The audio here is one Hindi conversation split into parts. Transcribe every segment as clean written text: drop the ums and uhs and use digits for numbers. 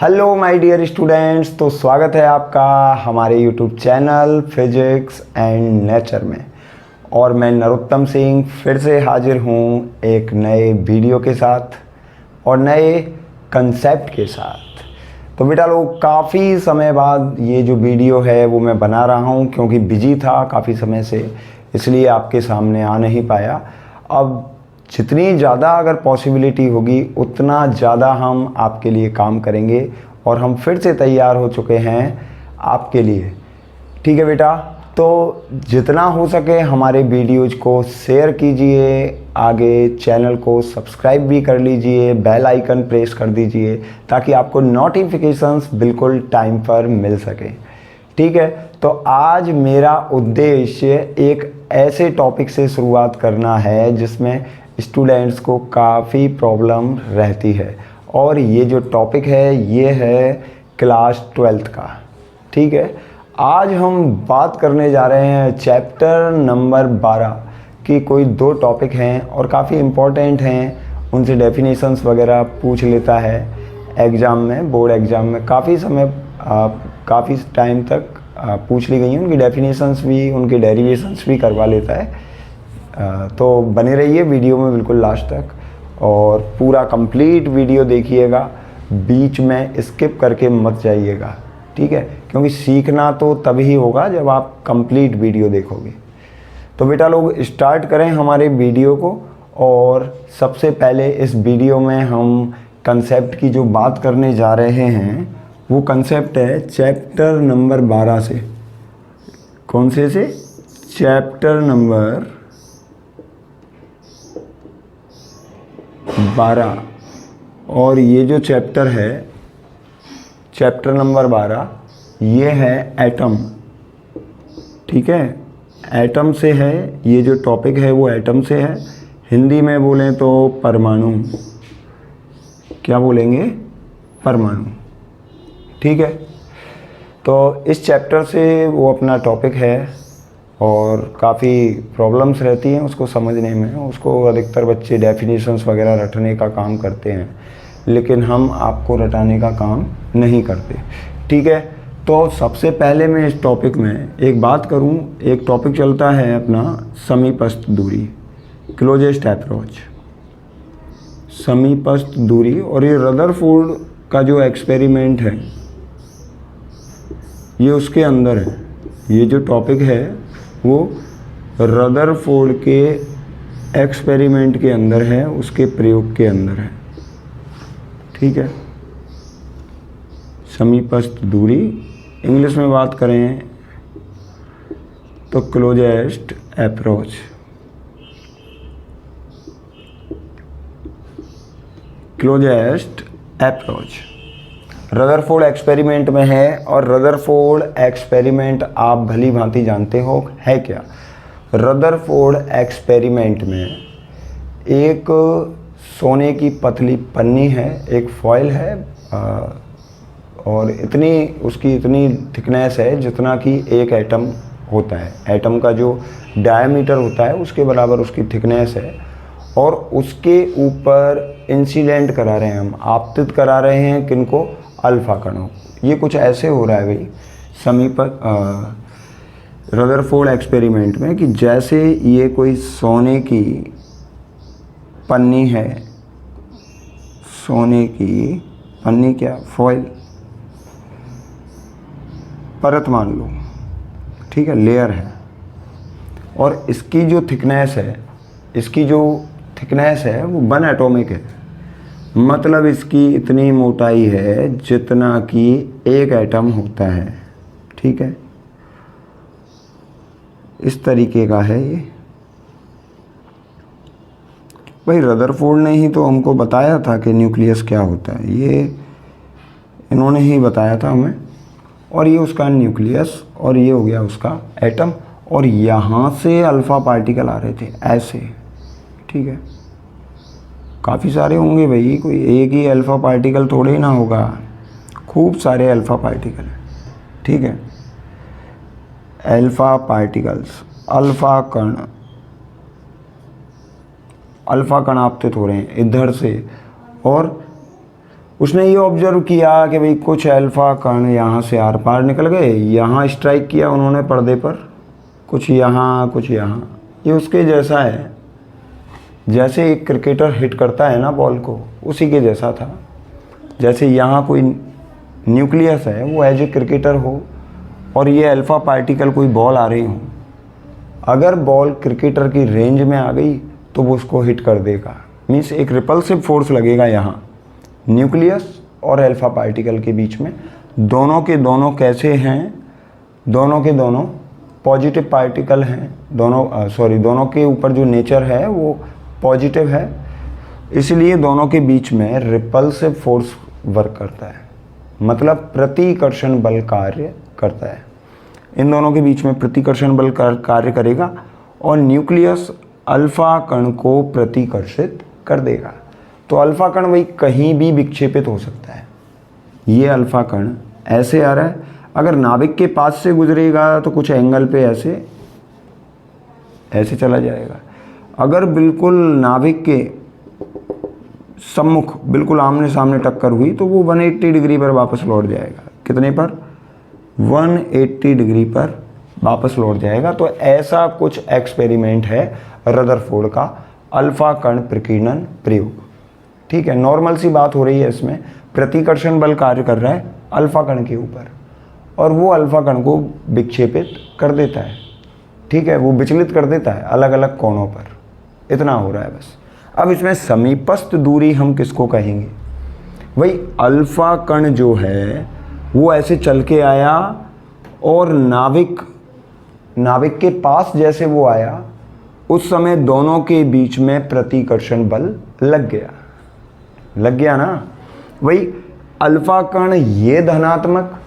हेलो माय डियर स्टूडेंट्स, तो स्वागत है आपका हमारे YouTube channel physics and nature में। और मैं नरोत्तम सिंह फिर से हाजिर हूँ एक नए वीडियो के साथ और नए कंसेप्ट के साथ। तो बेटा लोग, काफ़ी समय बाद ये जो वीडियो है वो मैं बना रहा हूँ, क्योंकि बिजी था काफ़ी समय से, इसलिए आपके सामने आ नहीं पाया। अब जितनी ज़्यादा अगर पॉसिबिलिटी होगी उतना ज़्यादा हम आपके लिए काम करेंगे और हम फिर से तैयार हो चुके हैं आपके लिए। ठीक है बेटा, तो जितना हो सके हमारे वीडियोज़ को शेयर कीजिए, आगे चैनल को सब्सक्राइब भी कर लीजिए, बेल आइकन प्रेस कर दीजिए ताकि आपको नोटिफिकेशंस बिल्कुल टाइम पर मिल सके। ठीक है, तो आज मेरा उद्देश्य एक ऐसे टॉपिक से शुरुआत करना है जिसमें स्टूडेंट्स को काफ़ी प्रॉब्लम रहती है, और ये जो टॉपिक है ये है क्लास 12th का। ठीक है, आज हम बात करने जा रहे हैं चैप्टर नंबर 12 की। कोई दो टॉपिक हैं और काफ़ी इम्पोर्टेंट हैं, उनसे डेफिनेशंस वगैरह पूछ लेता है एग्ज़ाम में, बोर्ड एग्ज़ाम में काफ़ी समय काफ़ी टाइम तक पूछ ली गई हैं। उनकी डेफिनेशंस भी, उनके डेरिवेशंस भी करवा लेता है। तो बने रहिए वीडियो में बिल्कुल लास्ट तक और पूरा कंप्लीट वीडियो देखिएगा, बीच में स्किप करके मत जाइएगा। ठीक है, क्योंकि सीखना तो तभी होगा जब आप कंप्लीट वीडियो देखोगे। तो बेटा लोग, स्टार्ट करें हमारे वीडियो को। और सबसे पहले इस वीडियो में हम कंसेप्ट की जो बात करने जा रहे हैं वो कंसेप्ट है चैप्टर नंबर 12 से। कौन से? Chapter number 12। और ये जो चैप्टर है, चैप्टर नंबर 12, ये है एटम। ठीक है, एटम से है, ये जो टॉपिक है वो एटम से है। हिंदी में बोलें तो परमाणु। क्या बोलेंगे? परमाणु। ठीक है, तो इस चैप्टर से वो अपना टॉपिक है और काफ़ी प्रॉब्लम्स रहती हैं उसको समझने में। उसको अधिकतर बच्चे डेफिनेशंस वगैरह रटने का काम करते हैं, लेकिन हम आपको रटाने का काम नहीं करते। ठीक है, तो सबसे पहले मैं इस टॉपिक में एक बात करूं। एक टॉपिक चलता है अपना समीपस्थ दूरी, क्लोजेस्ट अप्रोच, समीपस्थ दूरी। और ये रदरफोर्ड का जो एक्सपेरिमेंट है ये उसके अंदर है। ये जो टॉपिक है वो रदरफोर्ड के एक्सपेरिमेंट के अंदर है, उसके प्रयोग के अंदर है। ठीक है, समीपस्थ दूरी, इंग्लिश में बात करें तो closest approach. Closest approach Rutherford experiment में है। और रदरफोर्ड एक्सपेरिमेंट आप भली भांति जानते हो है क्या। रदरफोर्ड एक्सपेरिमेंट में एक सोने की पतली पन्नी है, एक फॉयल है, और उसकी इतनी थिकनेस है जितना कि एक एटम होता है। एटम का जो डायमीटर होता है उसके बराबर उसकी थिकनेस है। और उसके ऊपर इंसिडेंट करा रहे हैं हम, आपतित करा रहे हैं किनको? अल्फा कणों। ये कुछ ऐसे हो रहा है भाई रदरफोर्ड एक्सपेरिमेंट में कि जैसे ये कोई सोने की पन्नी है, सोने की पन्नी, क्या फॉयल, परत मान लो। ठीक है, लेयर है, और इसकी जो थिकनेस है वो 1 एटॉमिक है। मतलब इसकी इतनी मोटाई है जितना कि एक एटम होता है। ठीक है, इस तरीके का है ये। भाई रदरफोर्ड ने ही तो हमको बताया था कि न्यूक्लियस क्या होता है, ये इन्होंने ही बताया था हमें। और ये उसका न्यूक्लियस और ये हो गया उसका एटम, और यहाँ से अल्फ़ा पार्टिकल आ रहे थे ऐसे। ठीक है, काफ़ी सारे होंगे भाई, कोई एक ही अल्फ़ा पार्टिकल थोड़े ही ना होगा, खूब सारे अल्फ़ा पार्टिकल। ठीक है, अल्फ़ा पार्टिकल्स, अल्फ़ा कण आपतित हो रहे हैं इधर से, और उसने ये ऑब्जर्व किया कि भाई कुछ अल्फ़ा कण यहाँ से आर पार निकल गए, यहाँ स्ट्राइक किया उन्होंने पर्दे पर, कुछ यहाँ कुछ यहाँ, ये उसके जैसा है, जैसे एक क्रिकेटर हिट करता है ना बॉल को, उसी के जैसा था। जैसे यहाँ कोई न्यूक्लियस है, वो एज ए क्रिकेटर हो, और ये अल्फ़ा पार्टिकल कोई बॉल आ रही हो, अगर बॉल क्रिकेटर की रेंज में आ गई तो वो उसको हिट कर देगा। मीन्स एक रिपल्सिव फोर्स लगेगा यहाँ न्यूक्लियस और अल्फ़ा पार्टिकल के बीच में। दोनों के दोनों कैसे हैं, दोनों के दोनों पॉजिटिव पार्टिकल हैं, दोनों के ऊपर जो नेचर है वो पॉजिटिव है, इसलिए दोनों के बीच में रिपल्सिव फोर्स वर्क करता है, मतलब प्रतिकर्षण बल कार्य करता है। इन दोनों के बीच में प्रतिकर्षण बल कार्य करेगा और न्यूक्लियस अल्फ़ा कण को प्रतिकर्षित कर देगा। तो अल्फ़ा कण वही कहीं भी विक्षेपित हो सकता है। ये अल्फ़ा कण ऐसे आ रहा है, अगर नाभिक के पास से गुजरेगा तो कुछ एंगल पे ऐसे चला जाएगा। अगर बिल्कुल नाभिक के सम्मुख बिल्कुल आमने सामने टक्कर हुई तो वो 180 डिग्री पर वापस लौट जाएगा। कितने पर? 180 डिग्री पर वापस लौट जाएगा। तो ऐसा कुछ एक्सपेरिमेंट है रदरफोर्ड का अल्फ़ा कण प्रकीर्णन प्रयोग। ठीक है, नॉर्मल सी बात हो रही है, इसमें प्रतिकर्षण बल कार्य कर रहा है अल्फ़ा कण के ऊपर और वो अल्फ़ा कण को विक्षेपित कर देता है। ठीक है, वो विचलित कर देता है अलग अलग कोणों पर। इतना हो रहा है बस। अब इसमें समीपस्थ दूरी हम किसको कहेंगे? वही अल्फ़ा कण जो है वो ऐसे चल के आया और नाभिक के पास जैसे वो आया उस समय दोनों के बीच में प्रतिकर्षण बल लग गया ना। वही अल्फ़ा कण ये धनात्मक,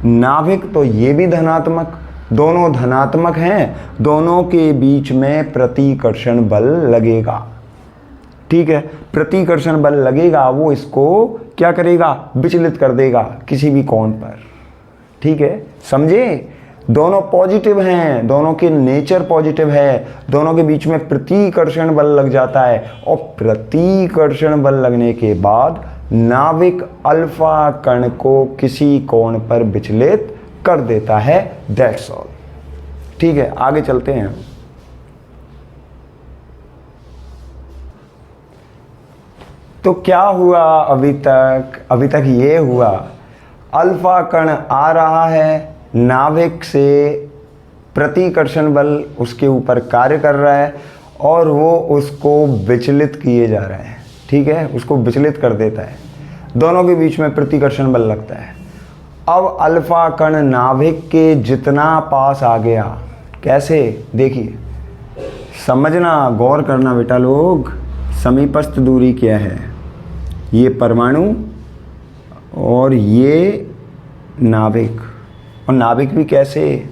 नाभिक तो ये भी धनात्मक, दोनों धनात्मक हैं, दोनों के बीच में प्रतिकर्षण बल लगेगा। ठीक है, प्रतिकर्षण बल लगेगा, वो इसको क्या करेगा? विचलित कर देगा किसी भी कोण पर। ठीक है, समझे? दोनों पॉजिटिव हैं, दोनों के नेचर पॉजिटिव है, दोनों के बीच में प्रतिकर्षण बल लग जाता है और प्रतिकर्षण बल लगने के बाद नाभिक अल्फ़ा कण को किसी कोण पर विचलित कर देता है। That's all. ठीक है, आगे चलते हैं। तो क्या हुआ अभी तक ये हुआ, अल्फ़ा कण आ रहा है, नाभिक से प्रतिकर्षण बल उसके ऊपर कार्य कर रहा है और वो उसको विचलित किए जा रहा है। ठीक है, उसको विचलित कर देता है, दोनों के बीच में प्रतिकर्षण बल लगता है। अब अल्फ़ा कण नाभिक के जितना पास आ गया, कैसे? देखिए, समझना, गौर करना बेटा लोग। समीपस्थ दूरी क्या है? ये परमाणु और ये नाभिक। और नाभिक भी कैसे?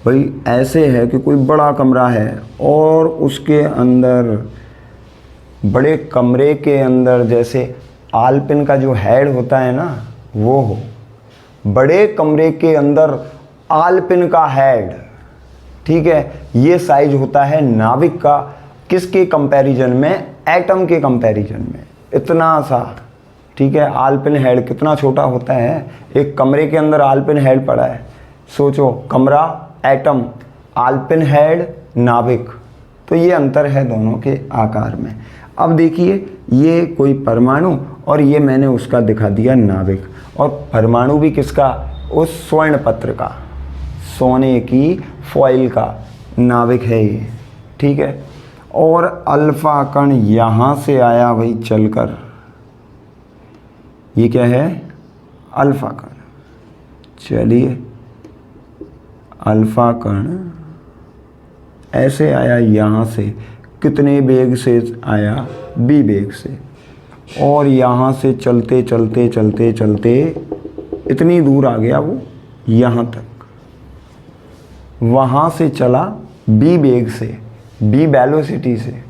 भाई ऐसे है कि कोई बड़ा कमरा है और उसके अंदर, बड़े कमरे के अंदर जैसे आलपिन का जो हेड होता है ना, वो हो, बड़े कमरे के अंदर आलपिन का हेड। ठीक है, ये साइज होता है नाभिक का। किसके कंपैरिजन में? एटम के कंपैरिजन में। इतना सा। ठीक है, आलपिन हेड कितना छोटा होता है, एक कमरे के अंदर आलपिन हेड पड़ा है। सोचो, कमरा, एटम, आलपिन हेड, नाभिक, तो ये अंतर है दोनों के आकार में। अब देखिए, ये कोई परमाणु और ये मैंने उसका दिखा दिया नाभिक। और परमाणु भी किसका? उस स्वर्ण पत्र का, सोने की फॉइल का नाभिक है ये। ठीक है, और अल्फ़ा कण यहाँ से आया भाई चलकर, ये क्या है? अल्फ़ा कण। चलिए, अल्फ़ा कण ऐसे आया यहाँ से, कितने वेग से आया? b वेग से, और यहाँ से चलते चलते चलते चलते इतनी दूर आ गया वो यहाँ तक। वहाँ से चला b वेग से, b वेलोसिटी से,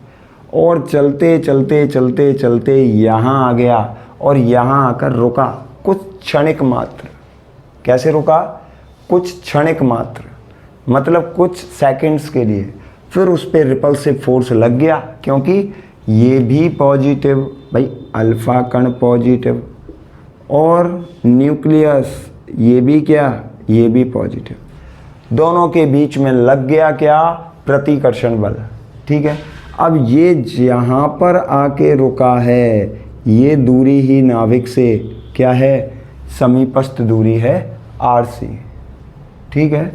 और चलते चलते चलते चलते यहाँ आ गया और यहाँ आकर रुका कुछ क्षणिक मात्र। कैसे रुका? कुछ क्षणिक मात्र, मतलब कुछ सेकंड्स के लिए। फिर उस पर रिपल्सिव फोर्स लग गया, क्योंकि ये भी पॉजिटिव, भाई अल्फ़ा कण पॉजिटिव, और न्यूक्लियस ये भी क्या, ये भी पॉजिटिव। दोनों के बीच में लग गया क्या, प्रतिकर्षण बल। ठीक है, अब ये यहाँ पर आके रुका है, ये दूरी ही नाभिक से क्या है, समीपस्थ दूरी है RC। ठीक है,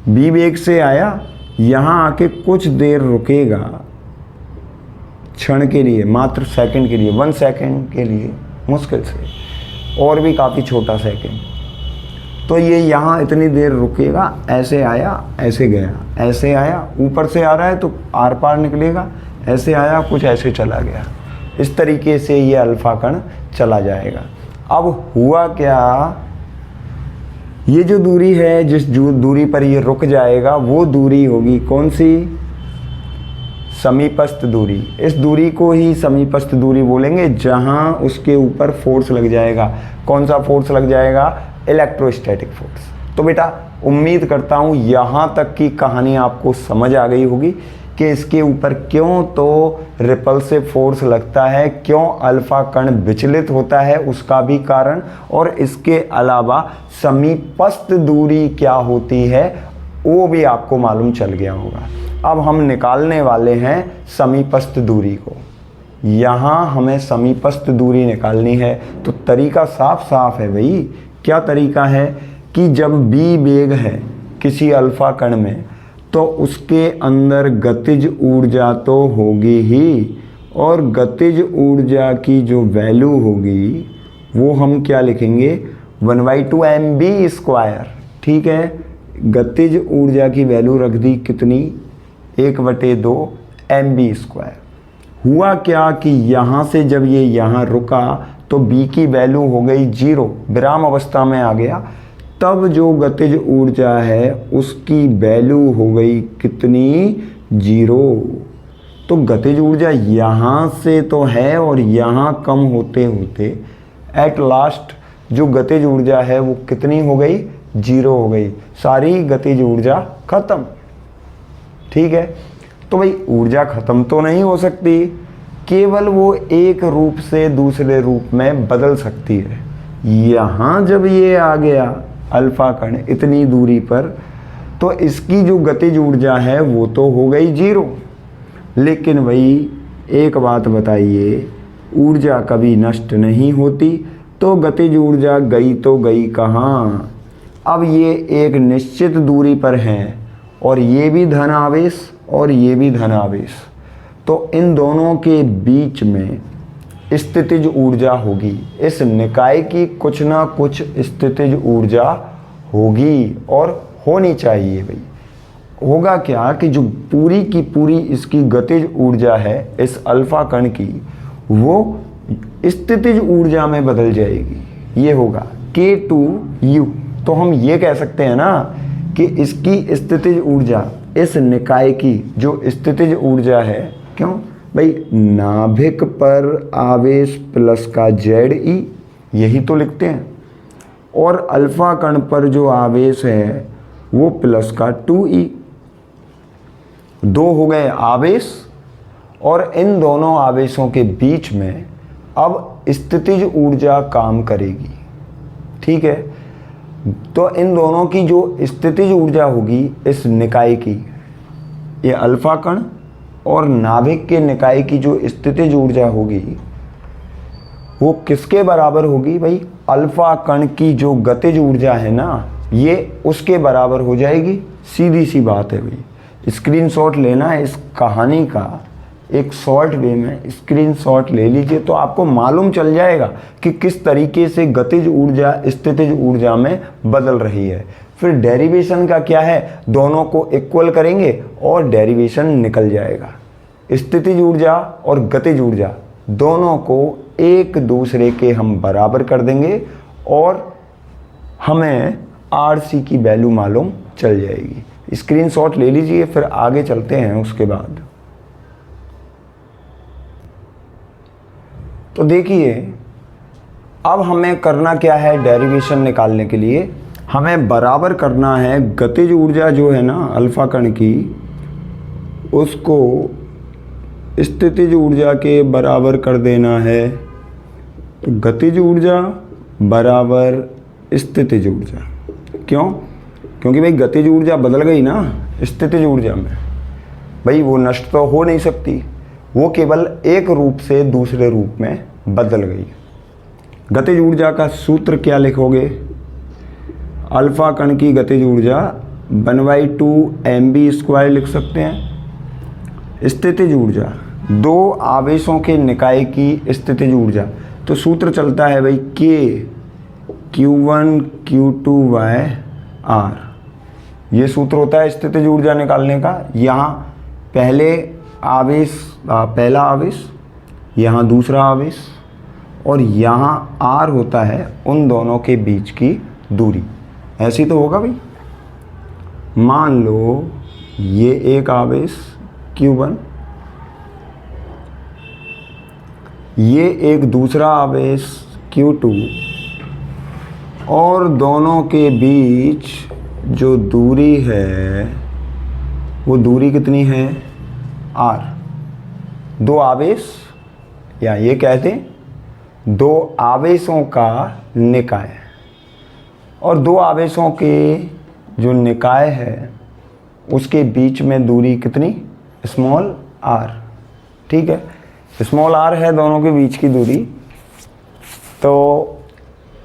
B वेग से आया, यहाँ आके कुछ देर रुकेगा, क्षण के लिए, मात्र सेकंड के लिए, 1 सेकंड के लिए मुश्किल से, और भी काफ़ी छोटा सेकंड। तो ये यहाँ इतनी देर रुकेगा, ऐसे आया ऐसे गया, ऐसे आया, ऊपर से आ रहा है तो आर पार निकलेगा, ऐसे आया कुछ ऐसे चला गया, इस तरीके से ये अल्फा कण चला जाएगा। अब हुआ क्या, ये जो दूरी है, जिस दूरी पर ये रुक जाएगा वो दूरी होगी कौन सी, समीपस्थ दूरी। इस दूरी को ही समीपस्थ दूरी बोलेंगे, जहां उसके ऊपर फोर्स लग जाएगा। कौन सा फोर्स लग जाएगा, इलेक्ट्रोस्टैटिक फोर्स। तो बेटा उम्मीद करता हूँ यहाँ तक की कहानी आपको समझ आ गई होगी कि इसके ऊपर क्यों तो रिपल्सिव फोर्स लगता है, क्यों अल्फा कण विचलित होता है, उसका भी कारण, और इसके अलावा समीपस्थ दूरी क्या होती है वो भी आपको मालूम चल गया होगा। अब हम निकालने वाले हैं समीपस्थ दूरी को। यहाँ हमें समीपस्थ दूरी निकालनी है, तो तरीका साफ साफ है भाई। क्या तरीका है कि जब B वेग है किसी अल्फा कण में, तो उसके अंदर गतिज ऊर्जा तो होगी ही, और गतिज ऊर्जा की जो वैल्यू होगी वो हम क्या लिखेंगे, 1/2 mv²। ठीक है, गतिज ऊर्जा की वैल्यू रख दी कितनी, 1/2 mv²। हुआ क्या कि यहाँ से जब ये यहाँ रुका तो B की वैल्यू हो गई 0, विराम अवस्था में आ गया। तब जो गतिज ऊर्जा है उसकी वैल्यू हो गई कितनी, 0। तो गतिज ऊर्जा यहाँ से तो है और यहाँ कम होते होते एट लास्ट जो गतिज ऊर्जा है वो कितनी हो गई, 0 हो गई। सारी गतिज ऊर्जा खत्म। ठीक है, तो भाई ऊर्जा खत्म तो नहीं हो सकती, केवल वो एक रूप से दूसरे रूप में बदल सकती है। यहाँ जब ये आ गया अल्फा कण इतनी दूरी पर, तो इसकी जो गतिज ऊर्जा है वो तो हो गई 0। लेकिन भाई एक बात बताइए, ऊर्जा कभी नष्ट नहीं होती, तो गतिज ऊर्जा गई तो गई कहाँ। अब ये एक निश्चित दूरी पर हैं और ये भी धन आवेश और ये भी धन आवेश, तो इन दोनों के बीच में स्थितिज ऊर्जा होगी। इस निकाय की कुछ ना कुछ स्थितिज ऊर्जा होगी और होनी चाहिए भाई। होगा क्या कि जो पूरी की पूरी इसकी गतिज ऊर्जा है इस अल्फा कण की, वो स्थितिज ऊर्जा में बदल जाएगी। ये होगा K2U। तो हम ये कह सकते हैं ना कि इसकी स्थितिज ऊर्जा, इस निकाय की जो स्थितिज ऊर्जा है, क्यों भाई, नाभिक पर आवेश प्लस का ZE, यही तो लिखते हैं, और अल्फा कण पर जो आवेश है वो प्लस का 2E। दो हो गए आवेश, और इन दोनों आवेशों के बीच में अब स्थितिज ऊर्जा काम करेगी। ठीक है, तो इन दोनों की जो स्थितिज ऊर्जा होगी इस निकाय की, ये अल्फा कण और नाभिक के निकाय की जो स्थितिज ऊर्जा होगी वो किसके बराबर होगी भाई, अल्फा कण की जो गतिज ऊर्जा है ना, ये उसके बराबर हो जाएगी। सीधी सी बात है भाई। स्क्रीनशॉट लेना है इस कहानी का, एक शॉर्ट वे में स्क्रीनशॉट ले लीजिए तो आपको मालूम चल जाएगा कि किस तरीके से गतिज ऊर्जा स्थितिज ऊर्जा में बदल रही है। फिर डेरिवेशन का क्या है, दोनों को इक्वल करेंगे और डेरिवेशन निकल जाएगा। स्थितिज ऊर्जा और गतिज ऊर्जा दोनों को एक दूसरे के हम बराबर कर देंगे और हमें RC की वैल्यू मालूम चल जाएगी। स्क्रीनशॉट ले लीजिए, फिर आगे चलते हैं उसके बाद। तो देखिए अब हमें करना क्या है, डेरिवेशन निकालने के लिए हमें बराबर करना है गतिज ऊर्जा जो है ना अल्फा कण की, उसको स्थितिज ऊर्जा के बराबर कर देना है। तो गतिज ऊर्जा बराबर स्थितिज ऊर्जा। क्यों? क्योंकि भाई गतिज ऊर्जा बदल गई ना स्थितिज ऊर्जा में, भाई वो नष्ट तो हो नहीं सकती, वो केवल एक रूप से दूसरे रूप में बदल गई। गतिज ऊर्जा का सूत्र क्या लिखोगे? अल्फा कण की गतिज ऊर्जा 1/2 mv² लिख सकते हैं। स्थितिज ऊर्जा, दो आवेशों के निकाय की स्थितिज ऊर्जा, तो सूत्र चलता है भाई K Q1 Q2/R। ये सूत्र होता है स्थितिज ऊर्जा निकालने का। यहाँ पहला आवेश, यहाँ दूसरा आवेश, और यहाँ R होता है उन दोनों के बीच की दूरी। ऐसे ही तो होगा भाई। मान लो ये एक आवेश Q1, ये एक दूसरा आवेश Q2, और दोनों के बीच जो दूरी है वो दूरी कितनी है? R। दो आवेश, या ये कहते हैं दो आवेशों का निकाय, और दो आवेशों के जो निकाय है उसके बीच में दूरी कितनी? Small r। ठीक है, स्मॉल r है दोनों के बीच की दूरी। तो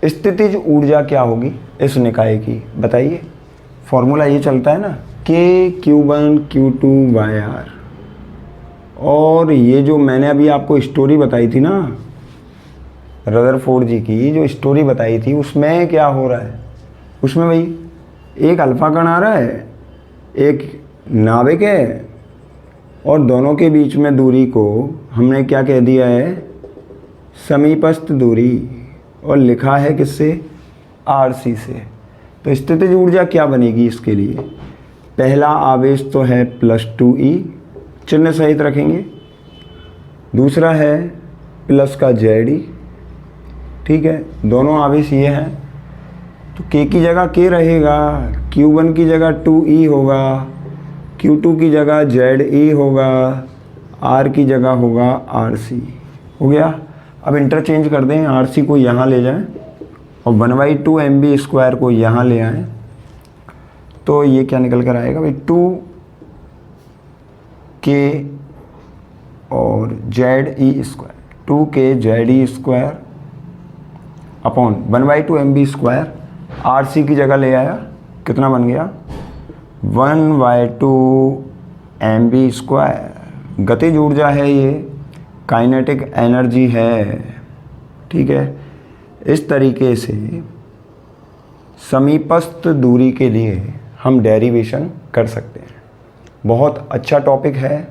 स्थितिज ऊर्जा क्या होगी इस निकाय की? बताइए। फॉर्मूला ये चलता है ना K Q1 Q2/R। और ये जो मैंने अभी आपको स्टोरी बताई थी ना रदरफोर्ड जी की, जो स्टोरी बताई थी, उसमें क्या हो रहा है? उसमें भाई एक अल्फा कण आ रहा है, एक नाभिक है, और दोनों के बीच में दूरी को हमने क्या कह दिया है? समीपस्थ दूरी, और लिखा है किससे? RC से। तो स्थितिज ऊर्जा क्या बनेगी इसके लिए? पहला आवेश तो है +2e, चिन्ह सहित रखेंगे। दूसरा है प्लस का ZE। ठीक है, दोनों आवेश ये हैं, तो K की जगह K रहेगा, Q1 की जगह 2e होगा, Q2 की जगह ZE होगा, R की जगह होगा RC। हो गया। अब इंटरचेंज कर दें, RC को यहाँ ले जाएं और 1/2 mv² को यहाँ ले आएं, तो ये क्या निकल कर आएगा भाई? 2k और ZE², 2k ZE² upon 1/2 mv²। RC की जगह ले आया, कितना बन गया? 1/2 mv²। गतिज ऊर्जा है ये, काइनेटिक एनर्जी है। ठीक है, इस तरीके से समीपस्थ दूरी के लिए हम डेरिवेशन कर सकते हैं। बहुत अच्छा टॉपिक है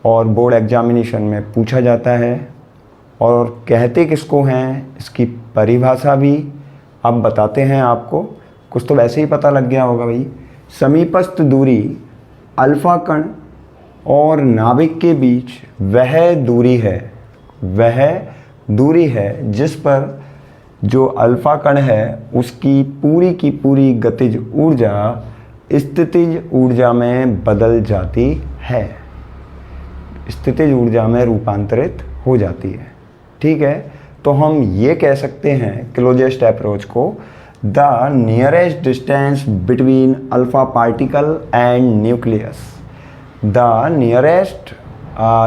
और बोर्ड एग्जामिनेशन में पूछा जाता है। और कहते किसको हैं, इसकी परिभाषा भी अब बताते हैं आपको। कुछ तो वैसे ही पता लग गया होगा भाई। समीपस्थ दूरी अल्फा कण और नाभिक के बीच वह दूरी है जिस पर जो अल्फा कण है उसकी पूरी की पूरी गतिज ऊर्जा स्थितिज ऊर्जा में बदल जाती है, स्थितिज ऊर्जा में रूपांतरित हो जाती है। ठीक है, तो हम ये कह सकते हैं क्लोजेस्ट अप्रोच को, the nearest distance between alpha particle and nucleus. The nearest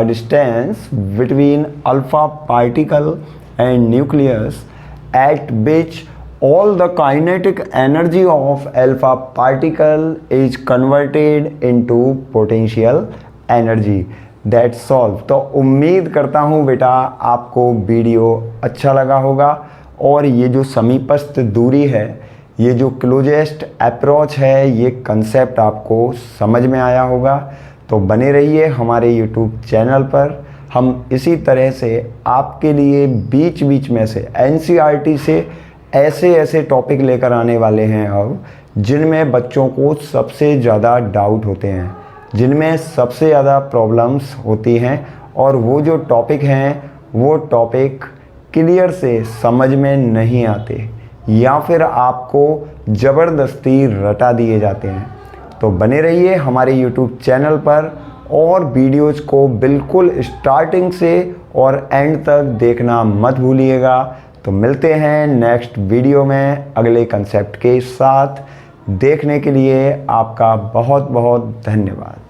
distance between alpha particle and nucleus at which all the kinetic energy of alpha particle is converted into potential energy. That's all. तो उम्मीद करता हूँ बेटा आपको वीडियो अच्छा लगा होगा, और ये जो समीपस्थ दूरी है, ये जो क्लोजेस्ट अप्रोच है, ये कंसेप्ट आपको समझ में आया होगा। तो बने रहिए हमारे YouTube चैनल पर। हम इसी तरह से आपके लिए बीच बीच में से NCERT से ऐसे टॉपिक लेकर आने वाले हैं अब, जिनमें बच्चों को सबसे ज़्यादा डाउट होते हैं, जिनमें सबसे ज़्यादा प्रॉब्लम्स होती हैं, और वो जो टॉपिक हैं वो टॉपिक क्लियर से समझ में नहीं आते, या फिर आपको ज़बरदस्ती रटा दिए जाते हैं। तो बने रहिए हमारे YouTube चैनल पर, और वीडियोज़ को बिल्कुल स्टार्टिंग से और एंड तक देखना मत भूलिएगा, तो मिलते हैं नेक्स्ट वीडियो में अगले कंसेप्ट के साथ। देखने के लिए आपका बहुत बहुत धन्यवाद।